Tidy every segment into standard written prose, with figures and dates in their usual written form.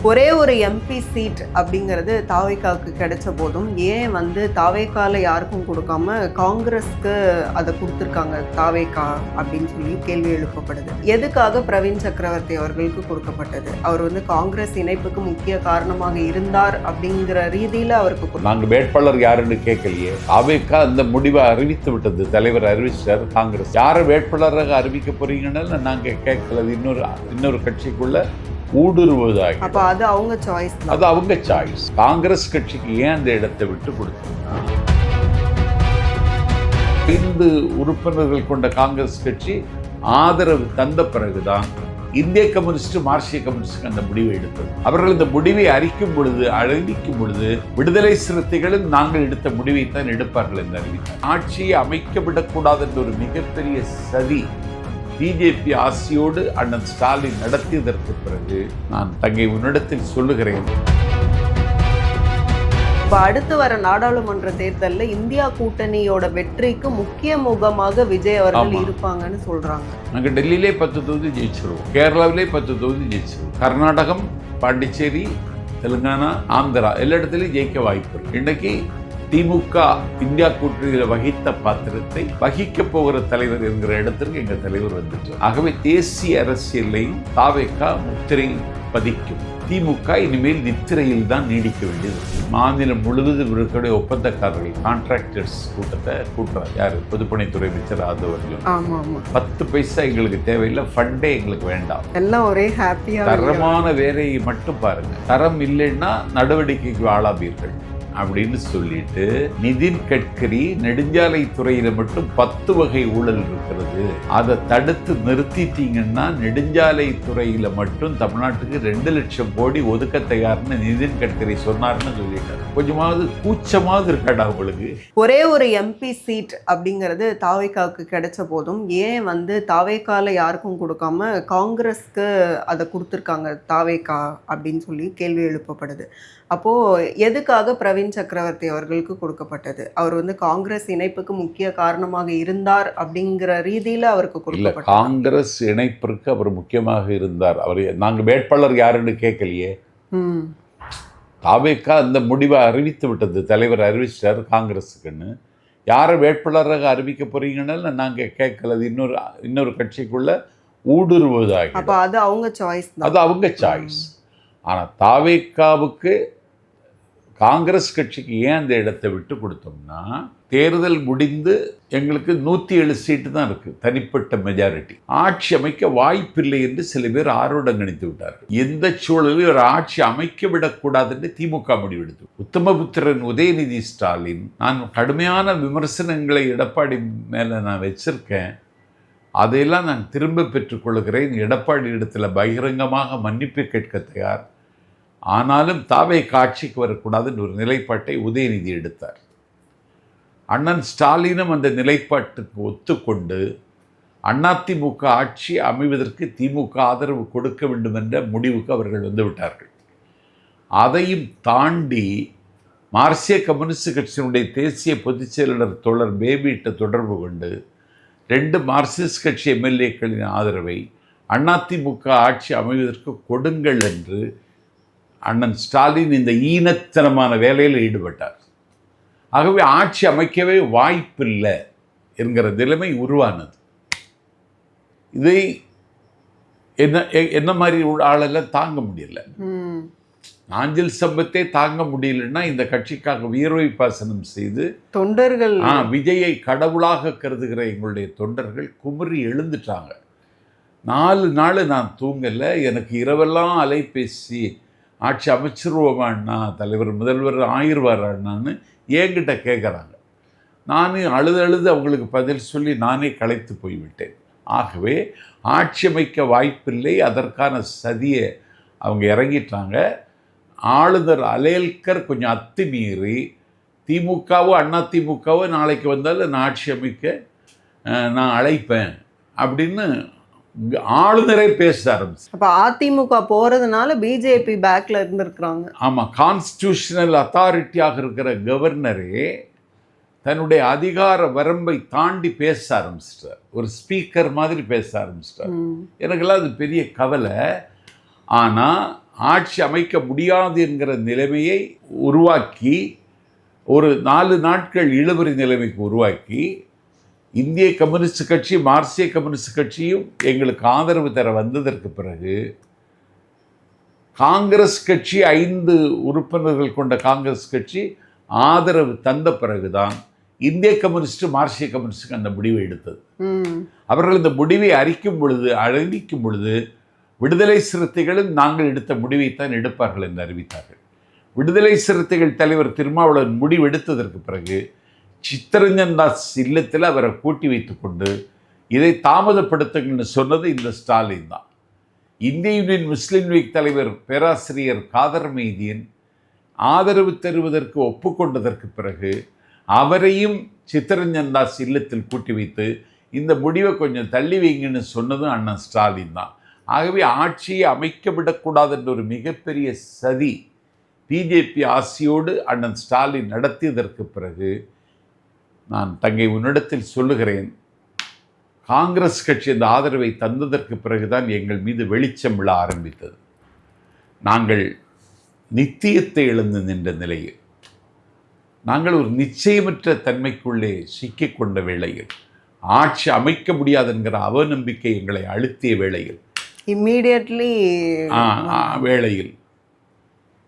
ஒரே ஒரு MP seat அப்படிங்கிறது தாவேகாவுக்கு கிடைச்ச போதும் ஏன் தாவேகால யாருக்கும் கொடுக்காம காங்கிரஸ்க்கு அதை கொடுத்துருக்காங்க தாவேகா அப்படின்னு சொல்லி கேள்வி எழுப்பப்படுது. எதுக்காக பிரவீன் சக்கரவர்த்தி அவர்களுக்கு கொடுக்கப்பட்டது? அவர் காங்கிரஸ் இணைப்புக்கு முக்கிய காரணமாக இருந்தார் அப்படிங்கிற ரீதியில அவருக்கு நாங்கள் வேட்பாளர் யாருன்னு கேட்கலையே. தாவேகா அந்த முடிவை அறிவித்து விட்டது. தலைவர் அறிவிச்சார். காங்கிரஸ் யாரை வேட்பாளராக அறிவிக்க போறீங்கன்னு நாங்கள் கேட்கல. இன்னொரு கட்சிக்குள்ள ஊடுருவதாக. அப்ப அது அவங்க சாய்ஸ். அது அவங்க சாய்ஸ். காங்கிரஸ் கட்சிக்கு ஏன் அந்த இடத்தை விட்டு கொடுத்தோம்னா, 5 உறுப்பினர்கள் கொண்ட காங்கிரஸ் கட்சி ஆதரவு தந்த பிறகுதான் இந்திய கம்யூனிஸ்ட் மார்க்சிய கம்யூனிஸ்டுக்கு அந்த முடிவை எடுத்தது. அவர்கள் இந்த முடிவை அறிவிக்கும் பொழுது விடுதலை சிறுத்தைகளும் நாங்கள் எடுத்த முடிவை தான் எடுப்பார்கள் என்று அறிவித்தார். ஆட்சியை அமைக்கப்படக்கூடாது என்ற ஒரு மிகப்பெரிய சதி பிஜேபி ஆசியோடு அண்ணன் ஸ்டாலின் நடத்தியதற்கு பிறகு நான் தங்கை உன்னிடத்தில் சொல்லுகிறேன், அடுத்து வர நாடாளுமன்ற தேர்தலில் இந்தியா கூட்டணியோட வெற்றிக்கு முக்கிய முகமாக விஜய் அவர்கள் இருப்பாங்கன்னு சொல்றாங்க. நாங்கள் டெல்லியிலே 10 தொகுதி ஜெயிச்சிருவோம், கேரளாவிலே 10 தொகுதி ஜெயிச்சிருவோம், கர்நாடகம், பாண்டிச்சேரி, தெலுங்கானா, ஆந்திரா எல்லா இடத்துலையும் ஜெயிக்க வாய்ப்பு இருக்கு. இன்னைக்கு திமுக இந்தியா கூட்டணியில் வகித்த பாத்திரத்தை வகிக்க போகிற தலைவர் என்கிற இடத்திற்கு எங்க தலைவர் வந்துட்டு. ஆகவே தேசிய அரசியலையும் தாவேகா முத்திரை பதிக்கும். திமுக இனிமேல் நித்திரையில் தான் நீடிக்க வேண்டியது. மாநிலம் முழுவதும் இருக்கக்கூடிய ஒப்பந்தக்காரர்கள் கான்ட்ராக்டர்ஸ் கூட்டத்தை கூட்டுறாங்க. யாரு? பொதுப்பணித்துறை அமைச்சர் ஆதவர்கள். 10 பைசா எங்களுக்கு தேவையில்லை, ஃபண்டே எங்களுக்கு வேண்டாம், எல்லாம் ஒரே ஹாப்பியா தரமான வேலையை மட்டும் பாருங்க, தரம் இல்லைன்னா நடவடிக்கைக்கு ஆளாவீர்கள் அப்படின்னு சொல்லிட்டு நிதின் கட்கரி நெடுஞ்சாலை துறையில மட்டும் 10 வகை ஊழல் இருக்கிறது, அதை தடுத்து நிறுத்திட்டீங்கன்னா நெடுஞ்சாலை துறையில மட்டும் தமிழ்நாட்டுக்கு 2 லட்சம் கோடி ஒதுக்க தயார்னு நிதின் கட்கரி சொன்னார்னு சொல்லிட்டாரு. கொஞ்சமாவது கூச்சமாவது இருக்காடா உங்களுக்கு? ஒரே ஒரு எம்பி சீட் அப்படிங்கிறது தாவேகாவுக்கு கிடைச்ச போதும் ஏன் தாவேகால யாருக்கும் கொடுக்காம காங்கிரஸ்க்கு அதை கொடுத்துருக்காங்க தாவேகா அப்படின்னு சொல்லி கேள்வி எழுப்பப்படுது. அப்போ எதுக்காக பிரவீன் சக்கரவர்த்தி அவர்களுக்கு கொடுக்கப்பட்டது? அவர் காங்கிரஸ் இணைப்புக்கு முக்கிய காரணமாக இருந்தார் அப்படிங்கிற ரீதியில அவருக்கு கொடுக்கப்பட்டது. காங்கிரஸ் இணைப்பிற்கு அவர் முக்கியமாக இருந்தார். அவர் நாங்கள் வேட்பாளர் யாருன்னு கேட்கலையே. தாவேகா அந்த முடிவை அறிவித்து விட்டது. தலைவர் அறிவிச்சார் காங்கிரஸுக்குன்னு. யாரை வேட்பாளராக அறிவிக்க போறீங்கன்னு நாங்கள் கேட்கல. இன்னொரு கட்சிக்குள்ள ஊடுருவதாக. அப்ப அது அவங்க சாய்ஸ். அது அவங்க சாய்ஸ். ஆனால் தாவேகாவுக்கு காங்கிரஸ் கட்சிக்கு ஏன் அந்த இடத்தை விட்டு கொடுத்தோம்னா, தேர்தல் முடிந்து எங்களுக்கு 107 சீட்டு தான் இருக்கு, தனிப்பட்ட மெஜாரிட்டி. ஆட்சி அமைக்க வாய்ப்பில்லை என்று சில பேர் ஆர்வம் கணித்து விட்டார்கள். எந்த சூழலில் ஒரு ஆட்சி அமைக்க விடக்கூடாது என்று திமுக முடிவெடுத்து, உத்தமபுத்திரன் உதயநிதி ஸ்டாலின், நான் கடுமையான விமர்சனங்களை எடப்பாடி மேல நான் வச்சிருக்கேன், அதையெல்லாம் நான் திரும்ப பெற்றுக்கொள்கிறேன், எடப்பாடி இடத்துல பகிரங்கமாக மன்னிப்பு கேட்க தயார், ஆனாலும் தாவேகா ஆட்சிக்கு வரக்கூடாதுன்னு ஒரு நிலைப்பாட்டை உதயநிதி எடுத்தார். அண்ணன் ஸ்டாலினும் அந்த நிலைப்பாட்டுக்கு ஒத்துக்கொண்டு அதிமுக ஆட்சி அமைவதற்கு திமுக ஆதரவு கொடுக்க வேண்டும் என்ற முடிவுக்கு அவர்கள் வந்துவிட்டார்கள். அதையும் தாண்டி மார்க்சிய கம்யூனிஸ்ட் கட்சியினுடைய தேசிய பொதுச் செயலாளர் தோழர் பேபியிட்ட தொடர்பு கொண்டு 2 மார்க்சிஸ்ட் கட்சி எம்எல்ஏக்களின் ஆதரவை அதிமுக ஆட்சி அமைவதற்கு கொடுங்கள் என்று அண்ணன் ஸ்டாலின் இந்த ஈனத்தனமான வேலையில் ஈடுபட்டார். ஆகவே ஆட்சி அமைக்கவே வாய்ப்பில்லை என்கிற நிலைமை உருவானது. இதை என்ன மாதிரி ஆளெல்லாம் தாங்க முடியல. நாஞ்சில் சம்பத்தே தாங்க முடியலன்னா இந்த கட்சிக்காக வியர்வை பாசனம் செய்து தொண்டர்கள் விஜயை கடவுளாக கருதுகிற எங்களுடைய தொண்டர்கள் குமரி எழுந்துட்டாங்க. 4 நாள் நான் தூங்கலை. எனக்கு இரவெல்லாம் அலைபேசி, ஆட்சி அமைச்சிருவோமாண்ணா, தலைவர் முதல்வர் ஆயிடுவாரான்னு என்கிட்ட கேட்குறாங்க. நானே அழுது அவங்களுக்கு பதில் சொல்லி நானே களைத்து போய்விட்டேன். ஆகவே ஆட்சி அமைக்க வாய்ப்பில்லை, அதற்கான சதியை அவங்க இறங்கிட்டாங்க. ஆளுநர் அலேல்கர் கொஞ்சம் அத்துமீறி திமுகவோ அதிமுகவோ நாளைக்கு வந்தாலும் நான் ஆட்சி அமைக்க நான் அழைப்பேன் அப்படின்னு ஆளுநரே பேச ஆரம்பிச்சு. அப்ப அதிமுக போறதுனால பிஜேபி பேக்ல இருந்திருக்கிறாங்க. ஆமா, கான்ஸ்டிடியூஷனல் அத்தாரிட்டியாக இருக்கிற கவர்னரே தன்னுடைய அதிகார வரம்பை தாண்டி பேச ஆரம்பிச்சிட்டார். ஒரு ஸ்பீக்கர் மாதிரி பேச ஆரம்பிச்சிட்டார். எனக்கெல்லாம் அது பெரிய கவலை. ஆனால் ஆட்சி அமைக்க முடியாது என்கிற நிலைமையை உருவாக்கி, ஒரு 4 நாட்கள் இழுபறி நிலைமைக்கு உருவாக்கி, இந்திய கம்யூனிஸ்ட் கட்சி மார்க்சிய கம்யூனிஸ்ட் கட்சியும் எங்களுக்கு ஆதரவு தர வந்ததற்கு பிறகு, காங்கிரஸ் கட்சி 5 உறுப்பினர்கள் கொண்ட காங்கிரஸ் கட்சி ஆதரவு தந்த பிறகுதான் இந்திய கம்யூனிஸ்ட் மார்க்சிய கம்யூனிஸ்டுக்கு அந்த முடிவை எடுத்தது. அவர்கள் இந்த முடிவை அறிவிக்கும் பொழுது விடுதலை சிறுத்தைகளும் நாங்கள் எடுத்த முடிவைத்தான் எடுப்பார்கள் என்று அறிவித்தார்கள். விடுதலை சிறுத்தைகள் தலைவர் திருமாவளவன் முடிவு எடுத்ததற்கு பிறகு சித்தரஞ்சன் தாஸ் இல்லத்தில் அவரை கூட்டி வைத்துக்கொண்டு இதை தாமதப்படுத்துங்கன்னு சொன்னது இந்த ஸ்டாலின் தான். இந்திய யூனியன் முஸ்லீம் லீக் தலைவர் பேராசிரியர் காதர் மெய்தீன் ஆதரவு தருவதற்கு ஒப்புக்கொண்டதற்கு பிறகு அவரையும் சித்தரஞ்சன் தாஸ் இல்லத்தில் கூட்டி வைத்து இந்த முடிவை கொஞ்சம் தள்ளி வைங்கன்னு சொன்னதும் அண்ணன் ஸ்டாலின் தான். ஆகவே ஆட்சியை அமைக்க விடக்கூடாது என்ற ஒரு மிகப்பெரிய சதி பிஜேபி ஆசியோடு அண்ணன் ஸ்டாலின் நடத்தியதற்கு பிறகு நான் தங்கை உன்னிடத்தில் சொல்லுகிறேன், காங்கிரஸ் கட்சி அந்த ஆதரவை தந்ததற்கு பிறகுதான் எங்கள் மீது வெளிச்சம் விழ ஆரம்பித்தது. நாங்கள் நித்தியத்தை இழந்து நின்ற நிலையில், நாங்கள் ஒரு நிச்சயமற்ற தன்மைக்குள்ளே சிக்கிக்கொண்ட வேளையில், ஆட்சி அமைக்க முடியாது என்கிற அவநம்பிக்கை எங்களை அழுத்திய வேளையில், இம்மீடியட்லி வேளையில்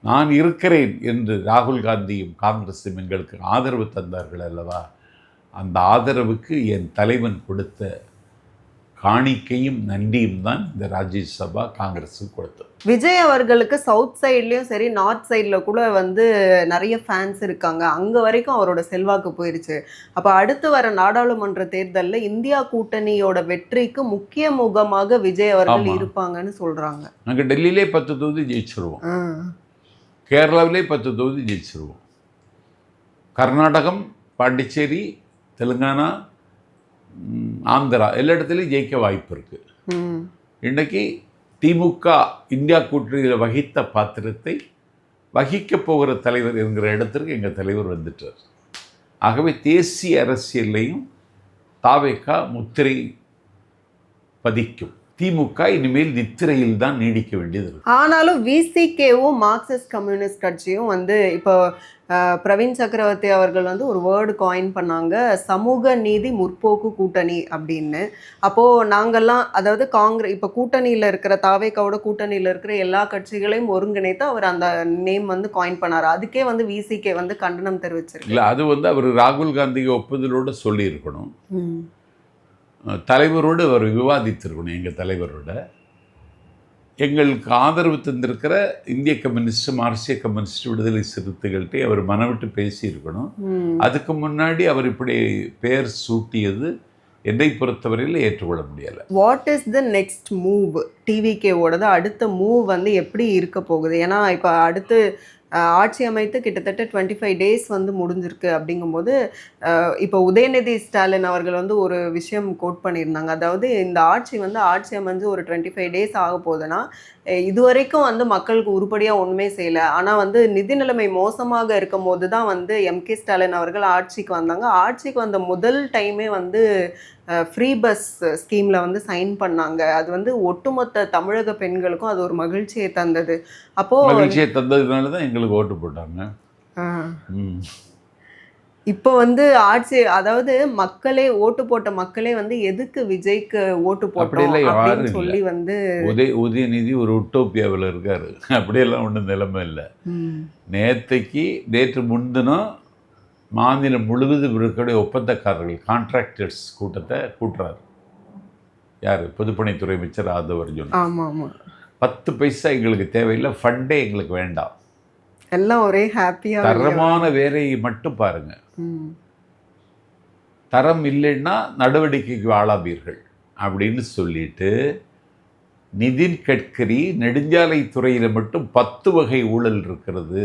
நான் இருக்கிறேன் என்று ராகுல் காந்தியும் காங்கிரஸும் எங்களுக்கு ஆதரவு தந்தார்கள் அல்லவா, அந்த ஆதரவுக்கு என் தலைவன் கொடுத்த காணிக்கையும் நன்றியும் தான் இந்த ராஜ்யசபா காங்கிரஸுக்கு கொடுத்தது. விஜய் அவர்களுக்கு சவுத் சைட்லேயும் சரி நார்த் சைடில் கூட வந்து நிறைய ஃபேன்ஸ் இருக்காங்க. அங்கே வரைக்கும் அவரோட செல்வாக்கு போயிடுச்சு. அப்போ அடுத்து வர நாடாளுமன்ற தேர்தலில் இந்தியா கூட்டணியோட வெற்றிக்கு முக்கிய முகமாக விஜய் அவர்கள் இருப்பாங்கன்னு சொல்கிறாங்க. நாங்கள் டெல்லியிலே 10 தொகுதி ஜெயிச்சிருவோம், கேரளாவிலே 10 தொகுதி ஜெயிச்சிருவோம், கர்நாடகம், பாண்டிச்சேரி, தெலுங்கானா, ஆந்திரா எல்லா இடத்துலையும் ஜெயிக்க வாய்ப்பு இருக்குது. இன்றைக்கி திமுக இந்தியா கூட்டணியில் வகித்த பாத்திரத்தை வகிக்கப் போகிற தலைவர் என்கிற இடத்திற்கு எங்கள் தலைவர் வந்துட்டார். ஆகவே தேசிய அரசியலையும் தாவேகா முத்திரை பதிக்கும். திமுக இனிமேல் நித்திரையில் தான் நீடிக்க வேண்டியது இருக்கு. ஆனாலும் விசிகேவும் மார்க்சிஸ்ட் கம்யூனிஸ்ட் கட்சியும் வந்து இப்போ பிரவீன் சக்கரவர்த்தி அவர்கள் வந்து ஒரு வேர்டு காயின் பண்ணாங்க, சமூக நீதி முற்போக்கு கூட்டணி அப்படின்னு. அப்போது நாங்கள்லாம், அதாவது காங்கிரஸ் இப்போ கூட்டணியில் இருக்கிற தாவேகாவோட கூட்டணியில் இருக்கிற எல்லா கட்சிகளையும் ஒருங்கிணைத்து அவர் அந்த நேம் வந்து காயின் பண்ணார். அதுக்கே வந்து விசிகே வந்து கண்டனம் தெரிவிச்சிருக்கு. இல்லை, அது வந்து அவர் ராகுல் காந்தி ஒப்புதலோடு சொல்லியிருக்கணும், தலைவரோடு அவர் விவாதித்திருக்கணும். எங்கள் தலைவரோட எங்களுக்கு ஆதரவு தந்திருக்கிற இந்திய கம்யூனிஸ்ட் மார்க்சிய கம்யூனிஸ்ட் விடுதலை சிறுத்தைகள்கிட்ட அவர் மனவிட்டு பேசியிருக்கணும். அதுக்கு முன்னாடி அவர் இப்படி பெயர் சூட்டியது என்னை பொறுத்தவரையில் ஏற்றுக்கொள்ள முடியலை. What is the next move? டிவிகேவோடது அடுத்த மூவ் வந்து எப்படி இருக்க போகுது? ஏன்னா இப்போ அடுத்து ஆட்சி அமைத்து கிட்டத்தட்ட 25 டேஸ் வந்து முடிஞ்சிருக்கு. அப்படிங்கும்போது இப்போ உதயநிதி ஸ்டாலின் அவர்கள் வந்து ஒரு விஷயம் கோட் பண்ணியிருந்தாங்க. அதாவது இந்த ஆட்சி அமைஞ்சு ஒரு 25 டேஸ் ஆக போகுதுன்னா, இதுவரைக்கும் வந்து மக்களுக்கு உருப்படியாக ஒன்றுமே செய்யலை. ஆனால் வந்து நிதி நிலைமை மோசமாக இருக்கும் போது தான் வந்து எம்கே ஸ்டாலின் அவர்கள் ஆட்சிக்கு வந்தாங்க. ஆட்சிக்கு வந்த முதல் டைமே வந்து ஃப்ரீ பஸ் ஸ்கீமில் வந்து சைன் பண்ணாங்க. அது வந்து ஒட்டுமொத்த தமிழக பெண்களுக்கும் அது ஒரு மகிழ்ச்சியை தந்தது. அப்போது மகிழ்ச்சியை தந்ததுனால தான் எங்களுக்கு ஓட்டு போட்டாங்க. இப்போ வந்து அதாவது மக்களே ஓட்டு போட்ட மக்களே வந்து எதுக்கு விஜய்க்கு ஓட்டு போட்டோம் அப்படின்னு சொல்லி வந்து உதயநிதி ஒரு உட்டோப்பியாவில் இருக்காரு. அப்படியெல்லாம் ஒன்றும் நிலைமை இல்லை. நேற்று முன்தினம் மாநிலம் முழுவதும் இருக்கக்கூடிய ஒப்பந்தக்காரர்கள் கான்ட்ராக்டர்ஸ் கூட்டத்தை கூட்டுறாரு. யார்? பொதுப்பணித்துறை அமைச்சர் ஆதவ் அர்ஜுன். ஆமாம், 10 பைசா எங்களுக்கு தேவையில்லை, ஃபண்டே எங்களுக்கு வேண்டாம், எல்லாம் ஒரே ஹாப்பியாக தரமான வேலையை மட்டும் பாருங்க, தரம் இல்லைன்னா நடவடிக்கைக்கு ஆளாவீர்கள் அப்படின்னு சொல்லிட்டு, நிதின் கட்கரி நெடுஞ்சாலை துறையில் மட்டும் 10 வகை ஊழல் இருக்கிறது,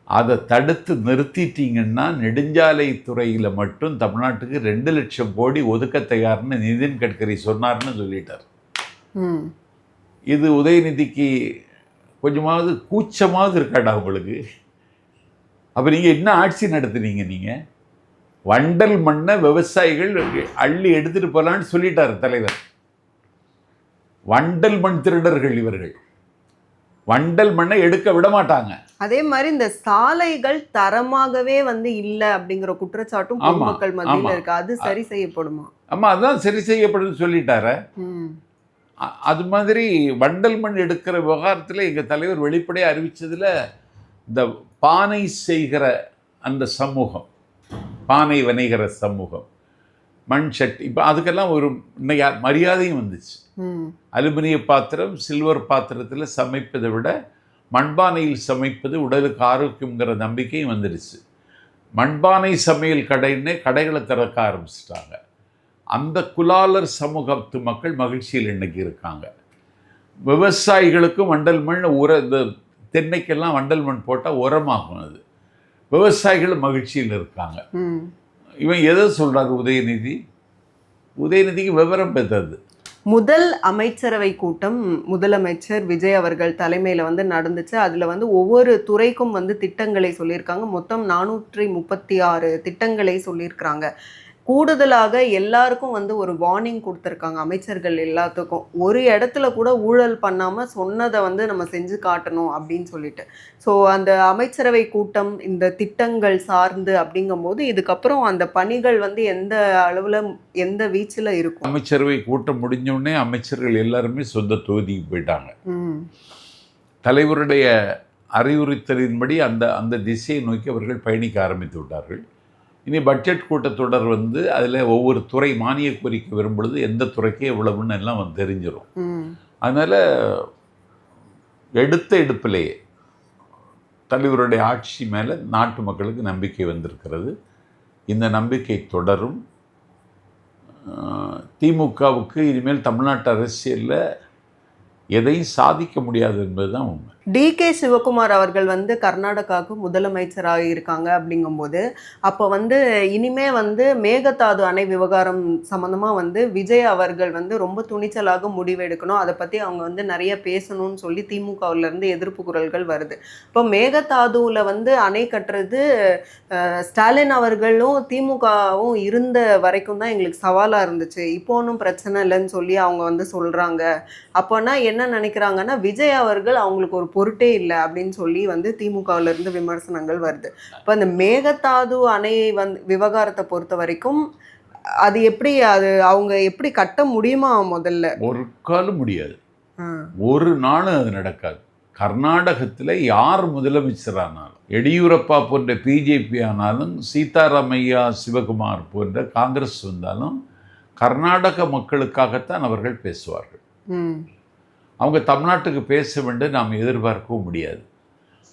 அதை தடுத்து நிறுத்திட்டீங்கன்னா நெடுஞ்சாலை துறையில் மட்டும் தமிழ்நாட்டுக்கு 2 லட்சம் கோடி ஒதுக்க தயார்னு நிதின் கட்கரி சொன்னார்னு சொல்லிட்டார். இது உதயநிதிக்கு கொஞ்சமாவது கூச்சமாவது இருக்காடா உங்களுக்கு? அப்போ நீங்கள் என்ன ஆட்சி நடத்துனீங்க? நீங்கள் வண்டல் மண்ணை விவசாயிகள் அள்ளி எடுத்துகிட்டு போகலான்னு சொல்லிட்டார் தலைவர். வண்டல் மண் திருடர்கள் இவர்கள். வண்டல் மண்ணை எடுக்க விட மாட்டாங்க. அதே மாதிரி இந்த சாலைகள் தரமாகவே வந்து இல்ல அப்படிங்கிற குற்றச்சாட்டும் பொதுமக்கள் மத்தியில இருக்கு. அது சரி செய்யப்படுமா? ஆமா, அதான் சரி செய்யப்படுதுன்னு சொல்லிட்டார. அது மாதிரி வண்டல் மண் எடுக்கிற விவகாரத்தில் எங்கள் தலைவர் வெளிப்படையாக அறிவித்ததில் இந்த பானை செய்கிற அந்த சமூகம், பானை வணிகிற சமூகம், மண் சட்டி, இப்போ அதுக்கெல்லாம் ஒரு மரியாதையும் வந்துச்சு. அலுமினிய பாத்திரம், சில்வர் பாத்திரத்தில் சமைப்பதை விட மண்பானையில் சமைப்பது உடலுக்கு ஆரோக்கியங்கிற நம்பிக்கையும் வந்துடுச்சு. மண்பானை சமையல் கடைன்னே கடைகளை திறக்க ஆரம்பிச்சிட்டாங்க. அந்த குலாலர் சமூகத்து மக்கள் மகிழ்ச்சியில் இன்னைக்கு இருக்காங்க. விவசாயிகளுக்கும் வண்டல் மண் இந்த தென்னைக்கெல்லாம் வண்டல் மண் போட்டால் உரமாகும். அது விவசாயிகள் மகிழ்ச்சியில் இருக்காங்க. இவன் எதை சொல்கிறாரு உதயநிதிக்கு விவரம் பெற்றது. முதல் அமைச்சரவை கூட்டம் முதலமைச்சர் விஜய் அவர்கள் தலைமையில் வந்து நடந்துச்சு. அதில் வந்து ஒவ்வொரு துறைக்கும் வந்து திட்டங்களை சொல்லியிருக்காங்க. மொத்தம் 436 திட்டங்களை சொல்லியிருக்கிறாங்க. கூடுதலாக எல்லாருக்கும் வந்து ஒரு வார்னிங் கொடுத்துருக்காங்க, அமைச்சர்கள் எல்லாத்துக்கும். ஒரு இடத்துல கூட ஊழல் பண்ணாமல் சொன்னதை வந்து நம்ம செஞ்சு காட்டணும் அப்படின்னு சொல்லிட்டு. ஸோ அந்த அமைச்சரவை கூட்டம் இந்த திட்டங்கள் சார்ந்து அப்படிங்கும்போது இதுக்கப்புறம் அந்த பணிகள் வந்து எந்த அளவில் எந்த வீச்சில் இருக்கும்? அமைச்சரவை கூட்டம் முடிஞ்சோடனே அமைச்சர்கள் எல்லாருமே சொந்த தொகுதிக்கு போயிட்டாங்க. தலைவருடைய அறிவுறுத்தலின்படி அந்த திசையை நோக்கி அவர்கள் பயணிக்க ஆரம்பித்து விட்டார்கள். இனி பட்ஜெட் கூட்டத்தொடர் வந்து அதில் ஒவ்வொரு துறை மானிய கோரிக்கை வரும்பொழுது எந்த துறைக்கே எவ்வளவுன்னு எல்லாம் வந்து தெரிஞ்சிடும். அதனால் எடுப்பிலேயே தலைவருடைய ஆட்சி மேலே நாட்டு மக்களுக்கு நம்பிக்கை வந்திருக்கிறது. இந்த நம்பிக்கை தொடரும். திமுகவுக்கு இனிமேல் தமிழ்நாட்டு அரசியலில் எதையும் சாதிக்க முடியாது என்பது தான் உண்மை. டிகே சிவகுமார் அவர்கள் வந்து கர்நாடகாவுக்கு முதலமைச்சராக இருக்காங்க அப்படிங்கும்போது அப்போ வந்து இனிமே வந்து மேகதாது அணை விவகாரம் சம்மந்தமாக வந்து விஜய் அவர்கள் வந்து ரொம்ப துணிச்சலாக முடிவெடுக்கணும், அதை பற்றி அவங்க வந்து நிறைய பேசணும்னு சொல்லி திமுகவிலேருந்து எதிர்ப்பு குரல்கள் வருது. இப்போ மேகதாதுவில் வந்து அணை கட்டுறது ஸ்டாலின் அவர்களும் திமுகவும் இருந்த வரைக்கும் தான் எங்களுக்கு சவாலாக இருந்துச்சு, இப்போ ஒன்றும் பிரச்சனை இல்லைன்னு சொல்லி அவங்க வந்து சொல்கிறாங்க. அப்போனா என்ன நினைக்கிறாங்கன்னா விஜய் அவர்கள் அவங்களுக்கு ஒரு பொருட்டே இல்லை அப்படின்னு சொல்லி வந்து திமுகவிலிருந்து விமர்சனங்கள் வருது. இப்போ அந்த மேகதாது அணை விவகாரத்தை பொறுத்த வரைக்கும் அது எப்படி, அது அவங்க எப்படி கட்ட முடியுமா? முதல்ல ஒரு காலம் முடியாது, ஒரு நாளும் அது நடக்காது. கர்நாடகத்தில் யார் முதலமைச்சரானாலும், எடியூரப்பா போன்ற பிஜேபி ஆனாலும், சீதாராமையா சிவகுமார் போன்ற காங்கிரஸ் வந்தாலும் கர்நாடக மக்களுக்காகத்தான் அவர்கள் பேசுவார்கள். அவங்க தமிழ்நாட்டுக்கு பேச வேண்டும் நாம் எதிர்பார்க்கவும் முடியாது.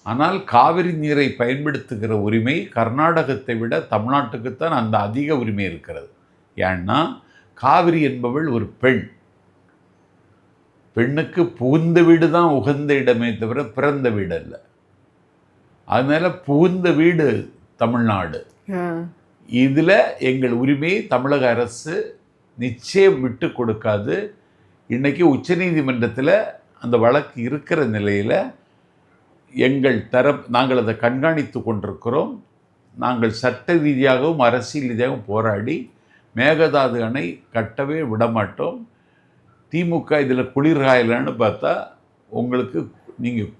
ஆனால் காவிரி நீரை பயன்படுத்துகிற உரிமை கர்நாடகத்தை விட தமிழ்நாட்டுக்குத்தான் அந்த அதிக உரிமை இருக்கிறது. ஏன்னா காவிரி என்பவள் ஒரு பெண். பெண்ணுக்கு புகுந்த வீடு தான் உகந்த இடமே தவிர பிறந்த வீடு அல்ல. அதனால புகுந்த வீடு தமிழ்நாடு. இதில் எங்கள் உரிமையை தமிழக அரசு நிச்சயம் விட்டு கொடுக்காது. இன்றைக்கி உச்சநீதிமன்றத்தில் அந்த வழக்கு இருக்கிற நிலையில் நாங்கள் அதை கண்காணித்து கொண்டிருக்கிறோம். நாங்கள் சட்ட ரீதியாகவும் அரசியல் ரீதியாகவும் போராடி மேகதாது அணை கட்டவே விடமாட்டோம். திமுக இதில் குளிர்காயலன்னு பார்த்தா உங்களுக்கு நீங்கள்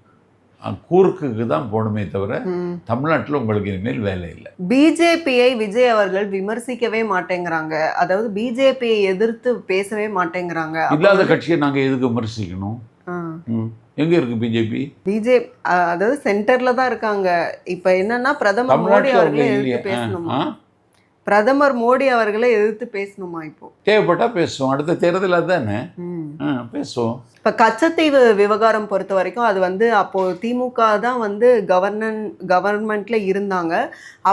கூர்க்குக்கு தான் போகணுமே தவிர தமிழ்நாட்டில் உங்களுக்கு இனிமேல் வேலை இல்லை. பிஜேபியை விஜய் அவர்கள் விமர்சிக்கவே மாட்டேங்கிறாங்க, அதாவது பிஜேபியை எதிர்த்து பேசவே மாட்டேங்கிறாங்க. இல்லாத கட்சியை நாங்கள் எதுக்கு விமர்சிக்கணும்? எங்க இருக்கு பிஜேபி? அதாவது சென்டர்ல தான் இருக்காங்க. இப்ப என்னன்னா பிரதமர் மோடி அவர்களை எதிர்த்து பேசணுமா? பிரதமர் மோடி அவர்களை எதிர்த்து பேசணுமா? இப்போ தேவைப்பட்டா பேசுவோம். அடுத்த தேர்தலில் தானே பேசுவோம். இப்போ கச்சத்தீவு விவகாரம் பொறுத்த வரைக்கும் அது வந்து அப்போது திமுக தான் வந்து கவர்மெண்ட்ல இருந்தாங்க.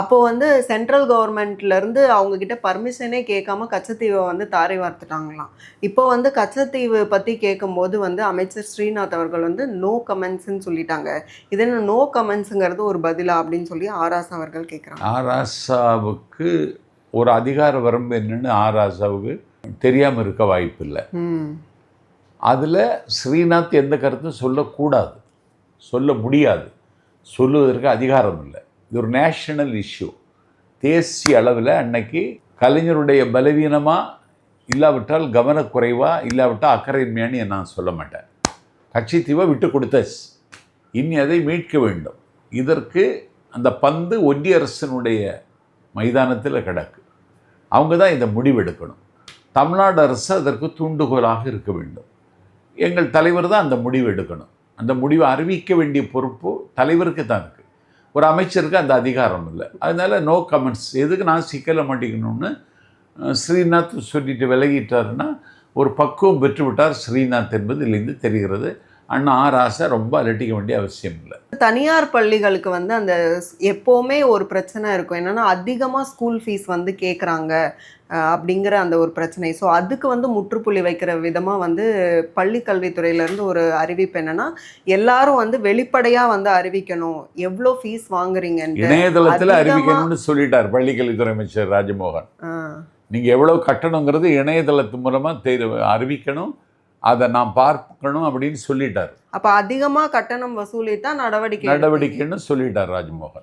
அப்போது வந்து சென்ட்ரல் கவர்மெண்ட்லேருந்து அவங்கக்கிட்ட பர்மிஷனே கேட்காம கச்சத்தீவை வந்து தாரை வார்த்துட்டாங்களாம். இப்போ வந்து கச்சத்தீவு பற்றி கேட்கும்போது வந்து அமைச்சர் ஸ்ரீநாத் அவர்கள் வந்து நோ கமெண்ட்ஸ்ன்னு சொல்லிட்டாங்க. இது என்ன நோ கமெண்ட்ஸுங்கிறது ஒரு பதிலா அப்படின்னு சொல்லி ஆராசா அவர்கள் கேட்குறாங்க. ஆராசாவுக்கு ஒரு அதிகார வரம்பு என்னன்னு ஆராசாவுக்கு தெரியாமல் இருக்க வாய்ப்பு இல்லை. அதில் ஸ்ரீநாத் எந்த கருத்தும் சொல்லக்கூடாது, சொல்ல முடியாது, சொல்லுவதற்கு அதிகாரம் இல்லை. இது ஒரு நேஷனல் இஷ்யூ. தேசிய அளவில் அன்னைக்கு கலைஞருடைய பலவீனமாக இல்லாவிட்டால் கவனக்குறைவாக இல்லாவிட்டால் அக்கறையின்மையானு நான் சொல்ல மாட்டேன். கட்சித்தீவை விட்டு கொடுத்தாச்சு. இனி அதை மீட்க வேண்டும். இதற்கு அந்த பந்து ஒன்றிய அரசினுடைய மைதானத்தில் கிடக்கு. அவங்க தான் இந்த முடிவெடுக்கணும். தமிழ்நாடு அரசு அதற்கு தூண்டுகோலாக இருக்க வேண்டும். எங்கள் தலைவர் தான் அந்த முடிவு எடுக்கணும். அந்த முடிவை அறிவிக்க வேண்டிய பொறுப்பு தலைவருக்கு தான் இருக்குது. ஒரு அமைச்சருக்கு அந்த அதிகாரம் இல்லை. அதனால நோ கமெண்ட்ஸ். எதுக்கு நான் சிக்கலை மாட்டிக்கணும்னு ஸ்ரீநாத் சொல்லிட்டு விலகிட்டாருன்னா ஒரு பக்குவம் பெற்று விட்டார் ஸ்ரீநாத் என்பது இதிலிருந்து தெரிகிறது. அண்ணா ராசா ரொம்ப அலட்டிக்க வேண்டிய அவசியம் இல்லை. தனியார் பள்ளிகளுக்கு வந்து அந்த எப்போவுமே ஒரு பிரச்சனை இருக்கும். என்னன்னா அதிகமாக ஸ்கூல் ஃபீஸ் வந்து கேட்குறாங்க அப்படிங்கிற அந்த ஒரு பிரச்சனை. ஸோ அதுக்கு வந்து முற்றுப்புள்ளி வைக்கிற விதமாக வந்து பள்ளி கல்வித்துறையிலேருந்து ஒரு அறிவிப்பு என்னன்னா, எல்லாரும் வந்து வெளிப்படையாக வந்து அறிவிக்கணும் எவ்வளோ ஃபீஸ் வாங்குறீங்கன்னு. இணையதளத்தில் அறிவிக்கணும்னு சொல்லிட்டார் பள்ளிக்கல்வித்துறை அமைச்சர் ராஜமோகன். நீங்கள் எவ்வளோ கட்டணுங்கிறது இணையதளத்து மூலமாக அறிவிக்கணும், அதை நான் பார்க்கணும் அப்படின்னு சொல்லிட்டார். அப்போ அதிகமாக கட்டணம் வசூலித்தா நடவடிக்கைன்னு சொல்லிட்டார் ராஜமோகன்.